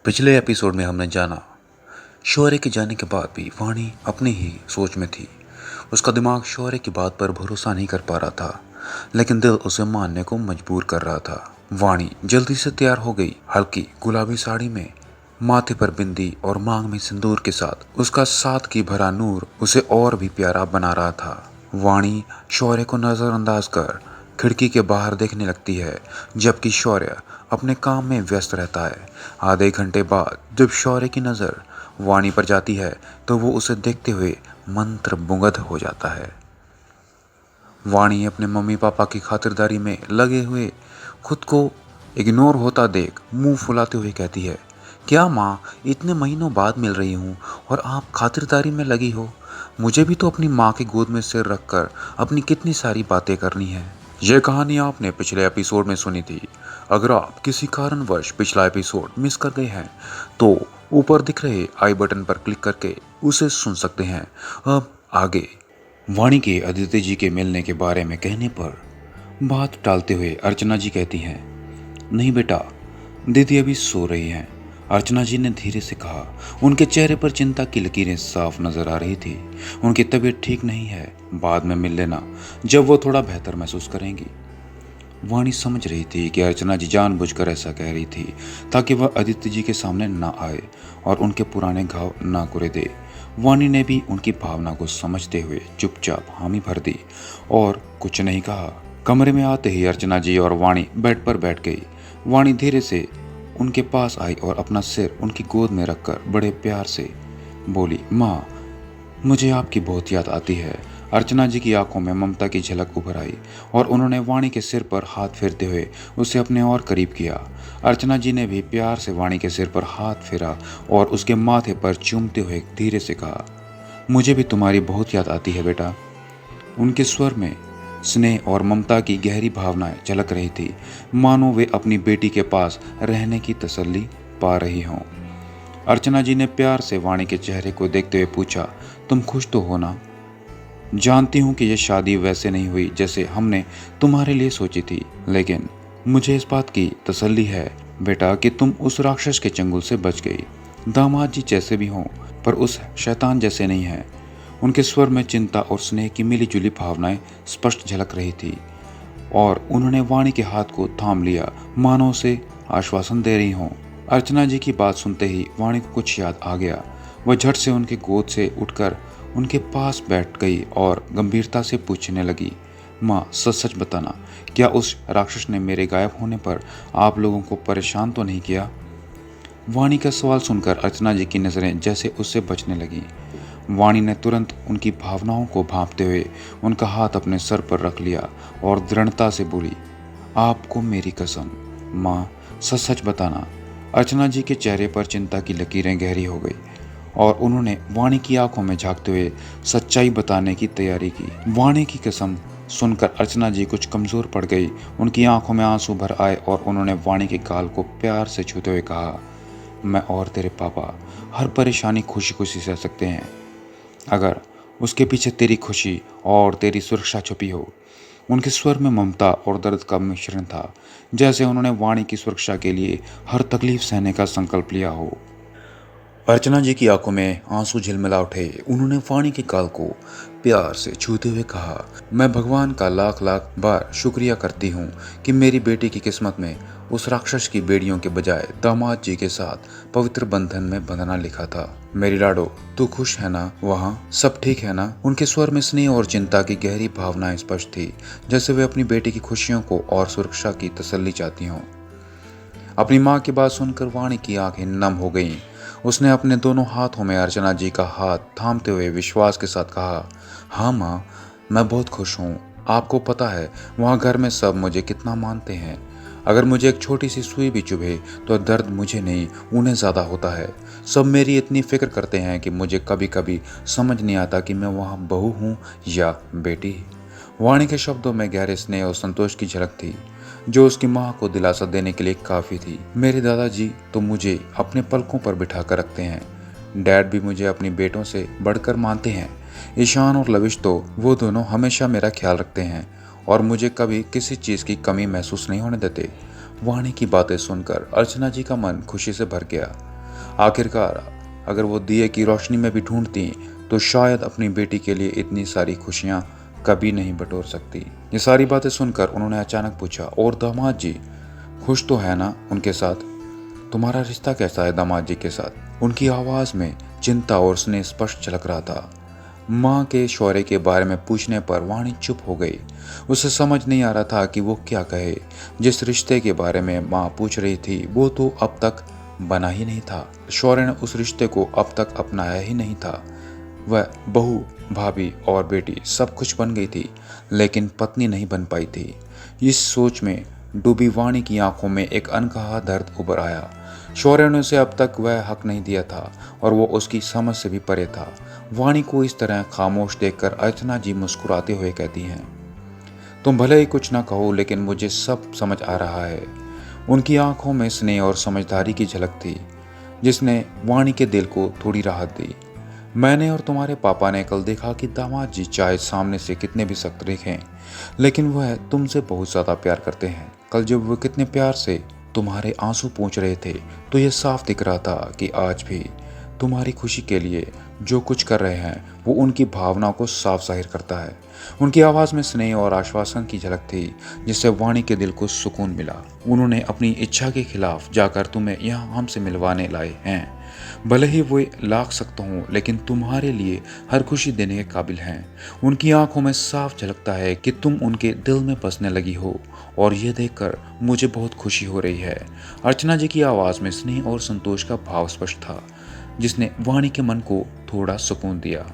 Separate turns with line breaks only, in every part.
पिछले एपिसोड में हमने जाना शौर्य के जाने के बाद भी वाणी अपनी ही सोच में थी। उसका दिमाग शौर्य की बात पर भरोसा नहीं कर पा रहा था, लेकिन दिल उसे मानने को मजबूर कर रहा था। वाणी जल्दी से तैयार हो गई। हल्की गुलाबी साड़ी में, माथे पर बिंदी और मांग में सिंदूर के साथ उसका सादगी भरा नूर उसे और भी प्यारा बना रहा था। वाणी शौर्य को नजरअंदाज कर खिड़की के बाहर देखने लगती है, जबकि शौर्य अपने काम में व्यस्त रहता है। आधे घंटे बाद जब शौर्य की नज़र वाणी पर जाती है तो वो उसे देखते हुए मंत्रमुग्ध हो जाता है। वाणी अपने मम्मी पापा की खातिरदारी में लगे हुए खुद को इग्नोर होता देख मुंह फुलाते हुए कहती है, क्या माँ, इतने महीनों बाद मिल रही हूँ और आप खातिरदारी में लगी हो? मुझे भी तो अपनी माँ की गोद में सिर रखकर अपनी कितनी सारी बातें करनी है। यह कहानी आपने पिछले एपिसोड में सुनी थी। अगर आप किसी कारणवश पिछला एपिसोड मिस कर गए हैं तो ऊपर दिख रहे आई बटन पर क्लिक करके उसे सुन सकते हैं। अब आगे। वाणी के अदिति जी के मिलने के बारे में कहने पर बात टालते हुए अर्चना जी कहती हैं, नहीं बेटा, दीदी अभी सो रही हैं। अर्चना जी ने धीरे से कहा। उनके चेहरे पर चिंता की लकीरें साफ नजर आ रही थी। उनकी तबीयत ठीक नहीं है, बाद में मिल लेना जब वो थोड़ा बेहतर महसूस करेंगी। वाणी समझ रही थी कि अर्चना जी जानबूझकर ऐसा कह रही थी ताकि वह आदित्य जी के सामने ना आए और उनके पुराने घाव ना कुरे दे। वाणी ने भी उनकी भावना को समझते हुए चुपचाप हामी भर दी और कुछ नहीं कहा। कमरे में आते ही अर्चना जी और वाणी बेड पर बैठ गई। वाणी धीरे से उनके पास आई और अपना सिर उनकी गोद में रखकर बड़े प्यार से बोली, माँ, मुझे आपकी बहुत याद आती है। अर्चना जी की आंखों में ममता की झलक उभर आई और उन्होंने वाणी के सिर पर हाथ फेरते हुए उसे अपने और करीब किया। अर्चना जी ने भी प्यार से वाणी के सिर पर हाथ फेरा और उसके माथे पर चूमते हुए धीरे से कहा, मुझे भी तुम्हारी बहुत याद आती है बेटा। उनके स्वर में स्नेह और ममता की गहरी भावनाएं झलक रही थी, मानो वे अपनी बेटी के पास रहने की तसल्ली पा रही हों। अर्चना जी ने प्यार से वाणी के चेहरे को देखते हुए पूछा, तुम खुश तो हो ना? जानती हूँ कि यह शादी वैसे नहीं हुई जैसे हमने तुम्हारे लिए सोची थी, लेकिन मुझे इस बात की तसल्ली है बेटा कि तुम उस राक्षस के चंगुल से बच गई। दामाद जी जैसे भी हों, पर उस शैतान जैसे नहीं हैं। उनके स्वर में चिंता और स्नेह की मिलीजुली भावनाएं स्पष्ट झलक रही थी और उन्होंने वाणी के हाथ को थाम लिया, मानो उसे आश्वासन दे रही हों। अर्चना जी की बात सुनते ही वाणी को कुछ याद आ गया। वह झट से उनके गोद से उठकर उनके पास बैठ गई और गंभीरता से पूछने लगी, माँ, सच सच बताना, क्या उस राक्षस ने मेरे गायब होने पर आप लोगों को परेशान तो नहीं किया? वाणी का सवाल सुनकर अर्चना जी की नज़रें जैसे उससे बचने लगीं। वाणी ने तुरंत उनकी भावनाओं को भांपते हुए उनका हाथ अपने सर पर रख लिया और दृढ़ता से बोली, आपको मेरी कसम, माँ, सच सच बताना। अर्चना जी के चेहरे पर चिंता की लकीरें गहरी हो गई और उन्होंने वाणी की आंखों में झांकते हुए सच्चाई बताने की तैयारी की। वाणी की कसम सुनकर अर्चना जी कुछ कमज़ोर पड़ गई। उनकी आंखों में आंसू भर आए और उन्होंने वाणी के गाल को प्यार से छूते हुए कहा, मैं और तेरे पापा हर परेशानी खुशी खुशी सह सकते हैं, अगर उसके पीछे तेरी खुशी और तेरी सुरक्षा छुपी हो। उनके स्वर में ममता और दर्द का मिश्रण था, जैसे उन्होंने वाणी की सुरक्षा के लिए हर तकलीफ सहने का संकल्प लिया हो। अर्चना जी की आंखों में आंसू झिलमिला उठे। उन्होंने वाणी के गाल को प्यार से छूते हुए कहा, मैं भगवान का लाख लाख बार शुक्रिया करती हूँ कि मेरी बेटी की किस्मत में उस राक्षस की बेड़ियों के बजाय दामाद जी के साथ पवित्र बंधन में बंधना लिखा था। मेरी लाडो, तू खुश है ना? वहाँ सब ठीक है ना? उनके स्वर में स्नेह और चिंता की गहरी भावनाएं स्पष्ट थी, जैसे वे अपनी बेटी की खुशियों को और सुरक्षा की तसल्ली चाहती हों। अपनी माँ की बात सुनकर वाणी की आंखें नम हो गईं। उसने अपने दोनों हाथों में अर्चना जी का हाथ थामते हुए विश्वास के साथ कहा, हाँ माँ, मैं बहुत खुश हूँ। आपको पता है वहाँ घर में सब मुझे कितना मानते हैं। अगर मुझे एक छोटी सी सुई भी चुभे तो दर्द मुझे नहीं, उन्हें ज़्यादा होता है। सब मेरी इतनी फिक्र करते हैं कि मुझे कभी कभी समझ नहीं आता कि मैं वहाँ बहू हूँ या बेटी। वाणी के शब्दों में गहरे स्नेह और संतोष की झलक थी, जो उसकी माँ को दिलासा देने के लिए काफ़ी थी। मेरे दादाजी तो मुझे अपने पलकों पर बिठा कर रखते हैं। डैड भी मुझे अपनी बेटों से बढ़कर मानते हैं। ईशान और लविश तो वो दोनों हमेशा मेरा ख्याल रखते हैं और मुझे कभी किसी चीज़ की कमी महसूस नहीं होने देते। वाणी की बातें सुनकर अर्चना जी का मन खुशी से भर गया। आखिरकार अगर वो दिए की रोशनी में भी ढूंढती तो शायद अपनी बेटी के लिए इतनी सारी खुशियां कभी नहीं बटोर सकती। ये सारी बातें सुनकर उन्होंने अचानक पूछा, और दामाद जी खुश तो है ना उनके साथ? तुम्हारा रिश्ता कैसा है दामाद जी के साथ? उनकी आवाज में चिंता और स्नेह स्पष्ट झलक रहा था। माँ के शौर्य के बारे में पूछने पर वाणी चुप हो गई। उसे समझ नहीं आ रहा था कि वो क्या कहे। जिस रिश्ते के बारे में माँ पूछ रही थी वो तो अब तक बना ही नहीं था। शौर्य ने उस रिश्ते को अब तक अपनाया ही नहीं था। वह बहू, भाभी और बेटी सब कुछ बन गई थी, लेकिन पत्नी नहीं बन पाई थी। इस सोच में डूबी वाणी की आंखों में एक अनकहा दर्द उभर आया। शौर्य ने उसे अब तक वह हक नहीं दिया था और वो उसकी समझ से भी परे था। वाणी को इस तरह खामोश देखकर अर्चना जी मुस्कुराते हुए कहती हैं, तुम भले ही कुछ ना कहो लेकिन मुझे सब समझ आ रहा है। उनकी आंखों में स्नेह और समझदारी की झलक थी जिसने वाणी के दिल को थोड़ी राहत दी। मैंने और तुम्हारे पापा ने कल देखा कि दामाद जी चाहे सामने से कितने भी सख्त दिखें, लेकिन वह तुमसे बहुत ज्यादा प्यार करते हैं। कल जब वह कितने प्यार से तुम्हारे आंसू पोंछ रहे थे तो यह साफ दिख रहा था कि आज भी तुम्हारी खुशी के लिए जो कुछ कर रहे हैं वो उनकी भावनाओं को साफ जाहिर करता है। उनकी आवाज में स्नेह और आश्वासन की झलक थी जिससे वाणी के दिल को सुकून मिला। उन्होंने अपनी इच्छा के खिलाफ जाकर तुम्हें यहाँ हमसे मिलवाने लाए हैं। भले ही वो लाख सख्त हों लेकिन तुम्हारे लिए हर खुशी देने के काबिल हैं। उनकी आंखों में साफ झलकता है कि तुम उनके दिल में बसने लगी हो और ये देखकर मुझे बहुत खुशी हो रही है। अर्चना जी की आवाज में स्नेह और संतोष का भाव स्पष्ट था जिसने वाणी के मन को थोड़ा सुकून दिया।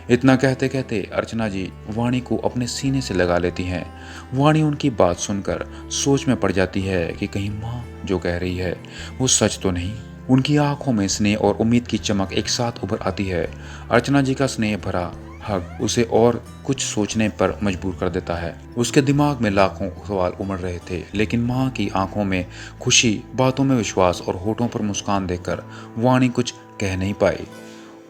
इतना कहते कहते अर्चना जी वाणी को अपने सीने से लगा लेती हैं। वाणी उनकी बात सुनकर सोच में पड़ जाती है कि कहीं माँ जो कह रही है वो सच तो नहीं। उनकी आंखों में स्नेह और उम्मीद की चमक एक साथ उभर आती है। अर्चना जी का स्नेह भरा हक उसे और कुछ सोचने पर मजबूर कर देता है। उसके दिमाग में लाखों सवाल उमड़ रहे थे, लेकिन माँ की आंखों में खुशी, बातों में विश्वास और होठों पर मुस्कान देखकर वाणी कुछ कह नहीं पाई।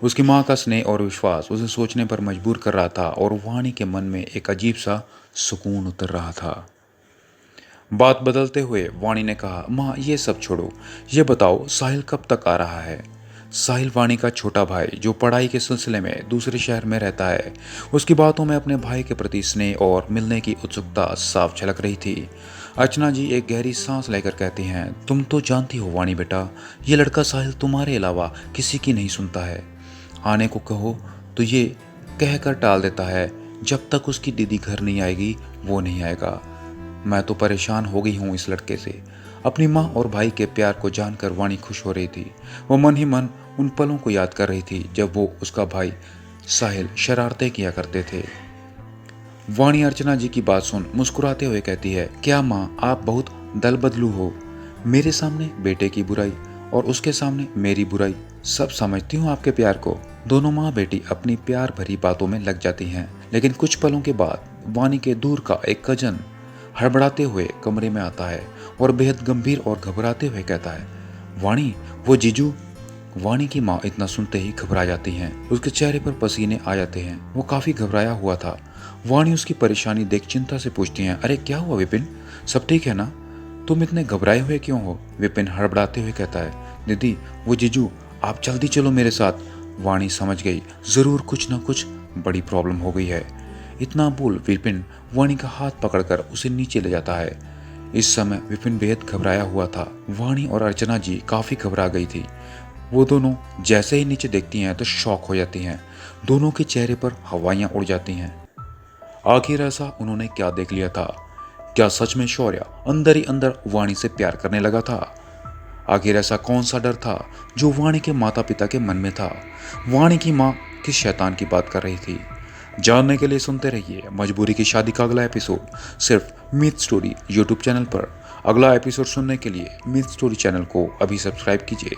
उसकी माँ का स्नेह और विश्वास उसे सोचने पर मजबूर कर रहा था और वाणी के मन में एक अजीब सा सुकून उतर रहा था। बात बदलते हुए वाणी ने कहा, माँ ये सब छोड़ो, ये बताओ साहिल कब तक आ रहा है? साहिल वाणी का छोटा भाई जो पढ़ाई के सिलसिले में दूसरे शहर में रहता है। उसकी बातों में अपने भाई के प्रति स्नेह और मिलने की उत्सुकता साफ झलक रही थी। अर्चना जी एक गहरी सांस लेकर कहती हैं, तुम तो जानती हो वाणी बेटा, ये लड़का साहिल तुम्हारे अलावा किसी की नहीं सुनता है। आने को कहो तो ये कहकर टाल देता है, जब तक उसकी दीदी घर नहीं आएगी वो नहीं आएगा। मैं तो परेशान हो गई हूँ इस लड़के से। अपनी माँ और भाई के प्यार को जानकर वाणी खुश हो रही थी। वो मन ही मन उन पलों को याद कर रही थी जब वो उसका भाई साहिल शरारतें किया करते थे। वाणी अर्चना जी की बात सुन मुस्कुराते हुए कहती है, क्या माँ आप बहुत दल बदलू हो? मेरे सामने बेटे की बुराई और उसके सामने मेरी बुराई, सब समझती हूँ आपके प्यार को। दोनों माँ बेटी अपनी प्यार भरी बातों में लग जाती हैं, लेकिन कुछ पलों के बाद वाणी के दूर का एक कजन हड़बड़ाते हुए कमरे में आता है और बेहद गंभीर और घबराते हुए कहता है, वाणी वो जीजू। वाणी की माँ इतना सुनते ही घबरा जाती हैं। उसके चेहरे पर पसीने आ जाते हैं। वो काफी घबराया हुआ था। वाणी उसकी परेशानी देख चिंता से पूछती हैं, अरे क्या हुआ विपिन, सब ठीक है ना? तुम इतने घबराए हुए क्यों हो? विपिन हड़बड़ाते हुए कहता है, दीदी वो जीजू, आप जल्दी चलो मेरे साथ। वाणी समझ गई जरूर कुछ न कुछ बड़ी प्रॉब्लम हो गई है। इतना बोल विपिन वाणी का हाथ पकड़कर उसे नीचे ले जाता है। इस समय विपिन बेहद घबराया हुआ था। वाणी और अर्चना जी काफी घबरा गई थी। वो दोनों जैसे ही नीचे देखती हैं तो शॉक हो जाती हैं। दोनों के चेहरे पर हवाइयां उड़ जाती हैं। आखिर ऐसा उन्होंने क्या देख लिया था? क्या सच में शौर्य अंदर ही अंदर वाणी से प्यार करने लगा था? आखिर ऐसा कौन सा डर था जो वाणी के माता पिता के मन में था? वाणी की माँ किस शैतान की बात कर रही थी? जानने के लिए सुनते रहिए मजबूरी की शादी का अगला एपिसोड सिर्फ मिथ स्टोरी यूट्यूब चैनल पर। अगला एपिसोड सुनने के लिए मिथ स्टोरी चैनल को अभी सब्सक्राइब कीजिए।